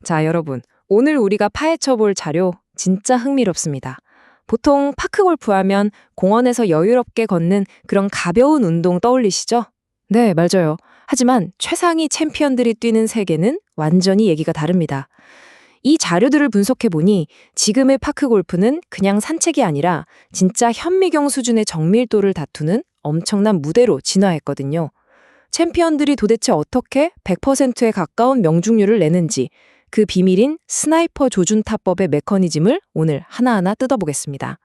자, 여러분. 오늘 우리가 파헤쳐 볼 자료 진짜 흥미롭습니다. 보통 파크골프 하면 공원에서 여유롭게 걷는 그런 가벼운 운동 떠올리시죠? 네, 맞아요. 하지만 최상위 챔피언들이 뛰는 세계는 완전히 얘기가 다릅니다. 이 자료들을 분석해보니 지금의 파크골프는 그냥 산책이 아니라 진짜 현미경 수준의 정밀도를 다투는 엄청난 무대로 진화했거든요. 챔피언들이 도대체 어떻게 100%에 가까운 명중률을 내는지 그 비밀인 스나이퍼 조준 타법의 메커니즘을 오늘 하나하나 뜯어보겠습니다.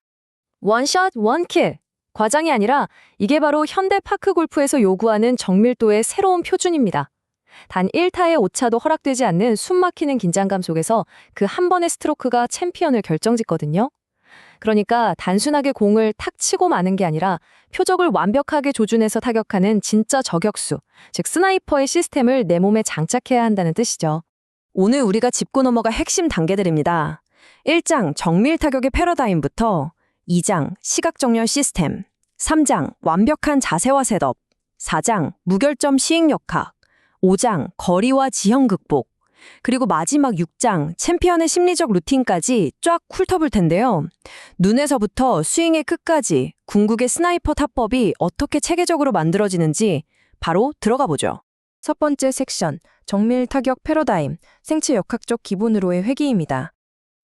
원샷 원킬! 과장이 아니라 이게 바로 현대 파크골프에서 요구하는 정밀도의 새로운 표준입니다. 단 1타의 오차도 허락되지 않는 숨막히는 긴장감 속에서 그 한 번의 스트로크가 챔피언을 결정짓거든요. 그러니까 단순하게 공을 탁 치고 마는 게 아니라 표적을 완벽하게 조준해서 타격하는 진짜 저격수, 즉 스나이퍼의 시스템을 내 몸에 장착해야 한다는 뜻이죠. 오늘 우리가 짚고 넘어갈 핵심 단계들입니다. 1장 정밀 타격의 패러다임부터 2장 시각정렬 시스템, 3장 완벽한 자세와 셋업, 4장 무결점 시행역학, 5장 거리와 지형 극복, 그리고 마지막 6장 챔피언의 심리적 루틴까지 쫙 훑어볼 텐데요. 눈에서부터 스윙의 끝까지 궁극의 스나이퍼 타법이 어떻게 체계적으로 만들어지는지 바로 들어가 보죠. 첫 번째 섹션, 정밀 타격 패러다임, 생체 역학적 기본으로의 회귀입니다.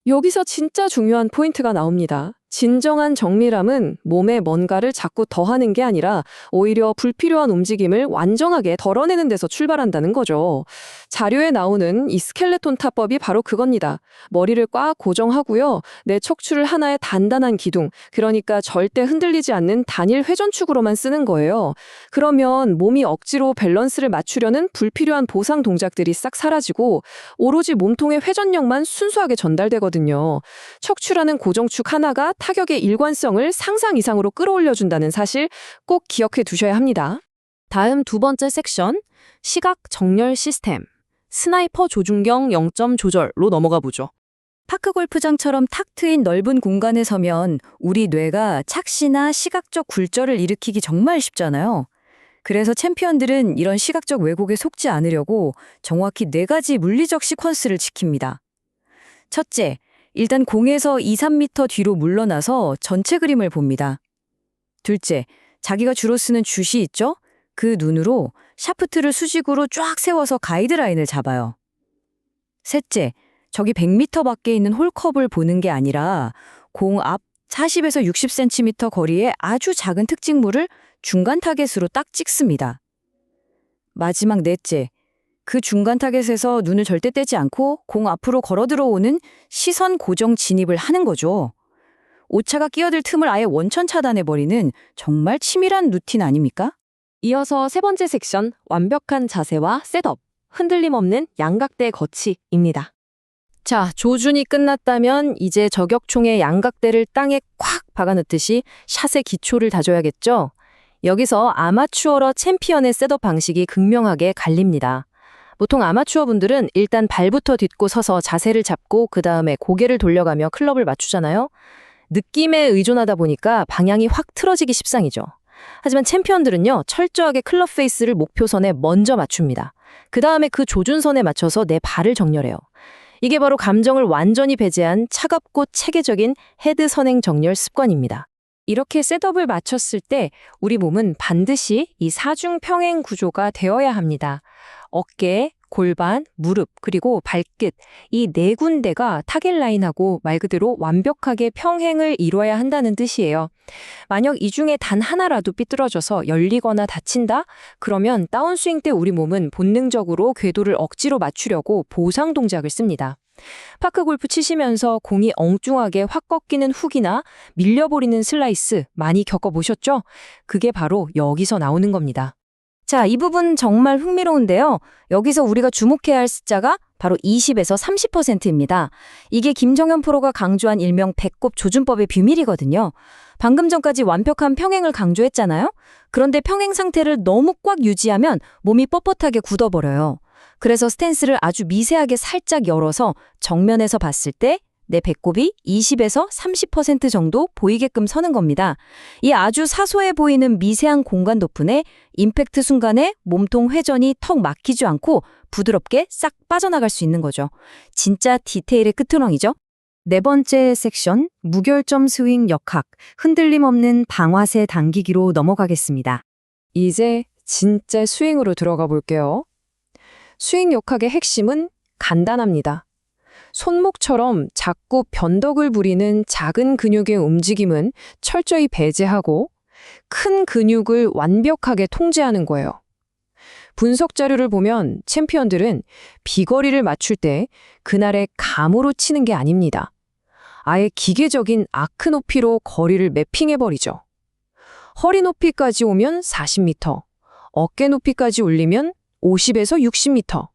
여기서 진짜 중요한 포인트가 나옵니다. 진정한 정밀함은 몸에 뭔가를 자꾸 더하는 게 아니라 오히려 불필요한 움직임을 완전하게 덜어내는 데서 출발한다는 거죠. 자료에 나오는 이 스켈레톤 타법이 바로 그겁니다. 머리를 꽉 고정하고요. 내 척추를 하나의 단단한 기둥, 그러니까 절대 흔들리지 않는 단일 회전축으로만 쓰는 거예요. 그러면 몸이 억지로 밸런스를 맞추려는 불필요한 보상 동작들이 싹 사라지고 오로지 몸통의 회전력만 순수하게 전달되거든요. 척추라는 고정축 하나가 타격의 일관성을 상상 이상으로 끌어올려준다는 사실 꼭 기억해 두셔야 합니다. 다음 두 번째 섹션, 시각 정렬 시스템, 스나이퍼 조준경 0점 조절로 넘어가 보죠. 파크골프장처럼 탁 트인 넓은 공간에 서면 우리 뇌가 착시나 시각적 굴절을 일으키기 정말 쉽잖아요. 그래서 챔피언들은 이런 시각적 왜곡에 속지 않으려고 정확히 4가지 물리적 시퀀스를 지킵니다. 첫째, 일단 공에서 2, 3m 뒤로 물러나서 전체 그림을 봅니다. 둘째, 자기가 주로 쓰는 슛이 있죠? 그 눈으로 샤프트를 수직으로 쫙 세워서 가이드라인을 잡아요. 셋째, 저기 100m 밖에 있는 홀컵을 보는 게 아니라 공 앞 40에서 60cm 거리에 아주 작은 특징물을 중간 타겟으로 딱 찍습니다. 마지막 넷째, 그 중간 타겟에서 눈을 절대 떼지 않고 공 앞으로 걸어 들어오는 시선 고정 진입을 하는 거죠. 오차가 끼어들 틈을 아예 원천 차단해버리는 정말 치밀한 루틴 아닙니까? 이어서 세 번째 섹션, 완벽한 자세와 셋업, 흔들림 없는 양각대 거치입니다. 자, 조준이 끝났다면 이제 저격총의 양각대를 땅에 콱 박아넣듯이 샷의 기초를 다져야겠죠? 여기서 아마추어러 챔피언의 셋업 방식이 극명하게 갈립니다. 보통 아마추어 분들은 일단 발부터 딛고 서서 자세를 잡고 그 다음에 고개를 돌려가며 클럽을 맞추잖아요. 느낌에 의존하다 보니까 방향이 확 틀어지기 십상이죠. 하지만 챔피언들은요, 철저하게 클럽 페이스를 목표선에 먼저 맞춥니다. 그 다음에 그 조준선에 맞춰서 내 발을 정렬해요. 이게 바로 감정을 완전히 배제한 차갑고 체계적인 헤드 선행 정렬 습관입니다. 이렇게 셋업을 맞췄을 때 우리 몸은 반드시 이 사중 평행 구조가 되어야 합니다. 어깨, 골반, 무릎, 그리고 발끝, 이 네 군데가 타겟 라인하고 말 그대로 완벽하게 평행을 이뤄야 한다는 뜻이에요. 만약 이 중에 단 하나라도 삐뚤어져서 열리거나 다친다? 그러면 다운스윙 때 우리 몸은 본능적으로 궤도를 억지로 맞추려고 보상 동작을 씁니다. 파크골프 치시면서 공이 엉뚱하게 확 꺾이는 훅이나 밀려버리는 슬라이스 많이 겪어보셨죠? 그게 바로 여기서 나오는 겁니다. 자, 이 부분 정말 흥미로운데요. 여기서 우리가 주목해야 할 숫자가 바로 20에서 30%입니다. 이게 김정현 프로가 강조한 일명 배꼽 조준법의 비밀이거든요. 방금 전까지 완벽한 평행을 강조했잖아요. 그런데 평행 상태를 너무 꽉 유지하면 몸이 뻣뻣하게 굳어버려요. 그래서 스탠스를 아주 미세하게 살짝 열어서 정면에서 봤을 때 내 배꼽이 20에서 30% 정도 보이게끔 서는 겁니다. 이 아주 사소해 보이는 미세한 공간 덕분에 임팩트 순간에 몸통 회전이 턱 막히지 않고 부드럽게 싹 빠져나갈 수 있는 거죠. 진짜 디테일의 끝트렁이죠. 네 번째 섹션, 무결점 스윙 역학, 흔들림 없는 방아쇠 당기기로 넘어가겠습니다. 이제 진짜 스윙으로 들어가 볼게요. 스윙 역학의 핵심은 간단합니다. 손목처럼 자꾸 변덕을 부리는 작은 근육의 움직임은 철저히 배제하고 큰 근육을 완벽하게 통제하는 거예요. 분석 자료를 보면 챔피언들은 비거리를 맞출 때 그날의 감으로 치는 게 아닙니다. 아예 기계적인 아크 높이로 거리를 매핑해버리죠. 허리 높이까지 오면 40m, 어깨 높이까지 올리면 50에서 60m,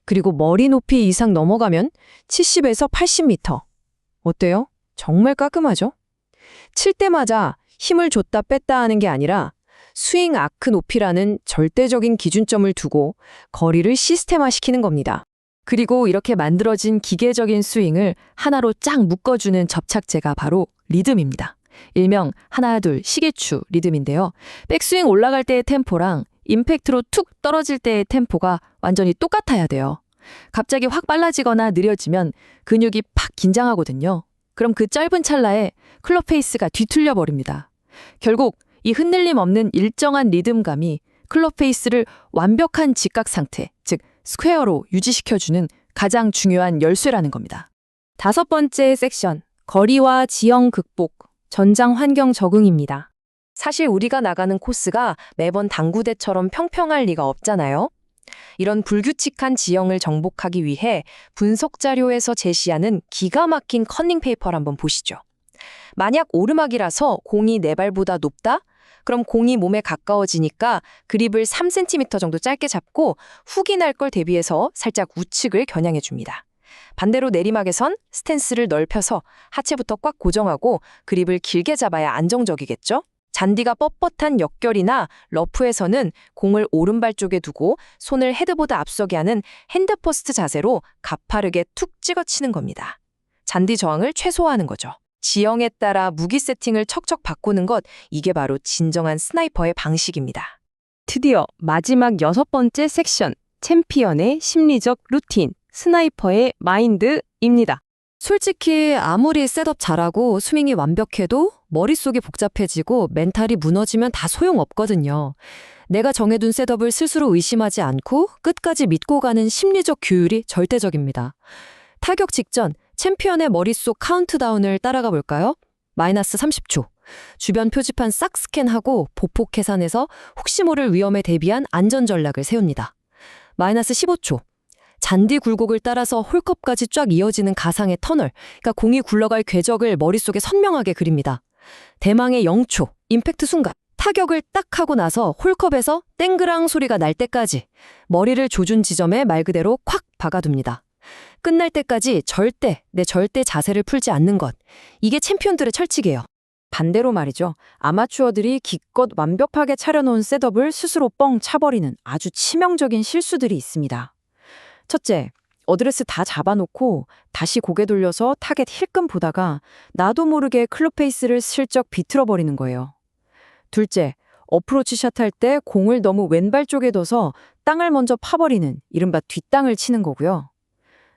그리고 머리 높이 이상 넘어가면 70에서 80m. 어때요? 정말 깔끔하죠? 칠 때마다 힘을 줬다 뺐다 하는 게 아니라 스윙 아크 높이라는 절대적인 기준점을 두고 거리를 시스템화시키는 겁니다. 그리고 이렇게 만들어진 기계적인 스윙을 하나로 쫙 묶어주는 접착제가 바로 리듬입니다. 일명 하나 둘 시계추 리듬인데요. 백스윙 올라갈 때의 템포랑 임팩트로 툭 떨어질 때의 템포가 완전히 똑같아야 돼요. 갑자기 확 빨라지거나 느려지면 근육이 팍 긴장하거든요. 그럼 그 짧은 찰나에 클럽 페이스가 뒤틀려 버립니다. 결국 이 흔들림 없는 일정한 리듬감이 클럽 페이스를 완벽한 직각 상태, 즉 스퀘어로 유지시켜주는 가장 중요한 열쇠라는 겁니다. 다섯 번째 섹션, 거리와 지형 극복, 전장 환경 적응입니다. 사실 우리가 나가는 코스가 매번 당구대처럼 평평할 리가 없잖아요. 이런 불규칙한 지형을 정복하기 위해 분석 자료에서 제시하는 기가 막힌 커닝 페이퍼를 한번 보시죠. 만약 오르막이라서 공이 내 발보다 높다? 그럼 공이 몸에 가까워지니까 그립을 3cm 정도 짧게 잡고 훅이 날 걸 대비해서 살짝 우측을 겨냥해 줍니다. 반대로 내리막에선 스탠스를 넓혀서 하체부터 꽉 고정하고 그립을 길게 잡아야 안정적이겠죠? 잔디가 뻣뻣한 역결이나 러프에서는 공을 오른발 쪽에 두고 손을 헤드보다 앞서게 하는 핸드포스트 자세로 가파르게 툭 찍어치는 겁니다. 잔디 저항을 최소화하는 거죠. 지형에 따라 무기 세팅을 척척 바꾸는 것, 이게 바로 진정한 스나이퍼의 방식입니다. 드디어 마지막 여섯 번째 섹션, 챔피언의 심리적 루틴, 스나이퍼의 마인드입니다. 솔직히 아무리 셋업 잘하고 스윙이 완벽해도 머릿속이 복잡해지고 멘탈이 무너지면 다 소용없거든요. 내가 정해둔 셋업을 스스로 의심하지 않고 끝까지 믿고 가는 심리적 규율이 절대적입니다. 타격 직전 챔피언의 머릿속 카운트다운을 따라가 볼까요? 마이너스 30초. 주변 표지판 싹 스캔하고 보폭 계산해서 혹시 모를 위험에 대비한 안전 전략을 세웁니다. 마이너스 15초. 잔디 굴곡을 따라서 홀컵까지 쫙 이어지는 가상의 터널, 그러니까 공이 굴러갈 궤적을 머릿속에 선명하게 그립니다. 대망의 0초, 임팩트 순간, 타격을 딱 하고 나서 홀컵에서 땡그랑 소리가 날 때까지 머리를 조준 지점에 말 그대로 콱 박아둡니다. 끝날 때까지 내 절대 자세를 풀지 않는 것, 이게 챔피언들의 철칙이에요. 반대로 말이죠. 아마추어들이 기껏 완벽하게 차려놓은 셋업을 스스로 뻥 차버리는 아주 치명적인 실수들이 있습니다. 첫째, 어드레스 다 잡아놓고 다시 고개 돌려서 타겟 힐끔 보다가 나도 모르게 클럽 페이스를 슬쩍 비틀어버리는 거예요. 둘째, 어프로치 샷 할 때 공을 너무 왼발 쪽에 둬서 땅을 먼저 파버리는 이른바 뒷땅을 치는 거고요.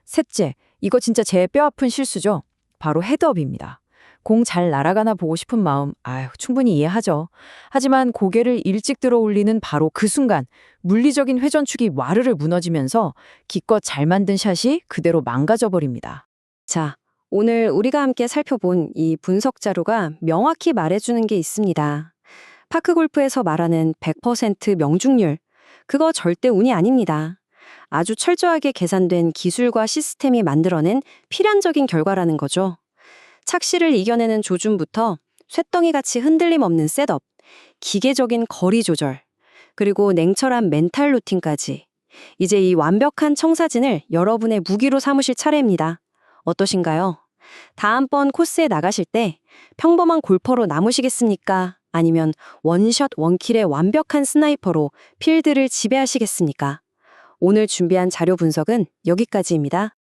셋째, 이거 진짜 제 뼈아픈 실수죠. 바로 헤드업입니다. 공 잘 날아가나 보고 싶은 마음, 충분히 이해하죠. 하지만 고개를 일찍 들어 올리는 바로 그 순간 물리적인 회전축이 와르르 무너지면서 기껏 잘 만든 샷이 그대로 망가져버립니다. 자, 오늘 우리가 함께 살펴본 이 분석 자료가 명확히 말해주는 게 있습니다. 파크골프에서 말하는 100% 명중률, 그거 절대 운이 아닙니다. 아주 철저하게 계산된 기술과 시스템이 만들어낸 필연적인 결과라는 거죠. 착시를 이겨내는 조준부터 쇳덩이같이 흔들림 없는 셋업, 기계적인 거리 조절, 그리고 냉철한 멘탈 루틴까지. 이제 이 완벽한 청사진을 여러분의 무기로 삼으실 차례입니다. 어떠신가요? 다음번 코스에 나가실 때 평범한 골퍼로 남으시겠습니까? 아니면 원샷 원킬의 완벽한 스나이퍼로 필드를 지배하시겠습니까? 오늘 준비한 자료 분석은 여기까지입니다.